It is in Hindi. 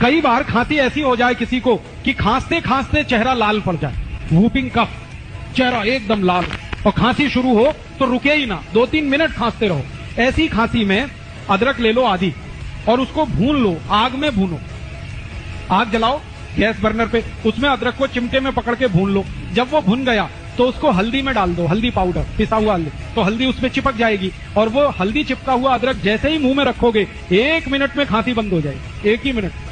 कई बार खांसी ऐसी हो जाए किसी को कि खांसते खांसते चेहरा लाल पड़ जाए, वूपिंग कफ, चेहरा एकदम लाल, और खांसी शुरू हो तो रुके ही ना, 2-3 मिनट खांसते रहो। ऐसी खांसी में अदरक ले लो आधी और उसको भून लो, आग में भूनो। आग जलाओ गैस बर्नर पे, उसमें अदरक को चिमटे में पकड़ के भून लो। जब वो भुन गया तो उसको हल्दी में डाल दो, हल्दी पाउडर, पिसा हुआ हल्दी, तो हल्दी उसमें चिपक जाएगी और वो हल्दी चिपका हुआ अदरक जैसे ही मुंह में रखोगे 1 मिनट में खांसी बंद हो जाएगी, 1 ही मिनट।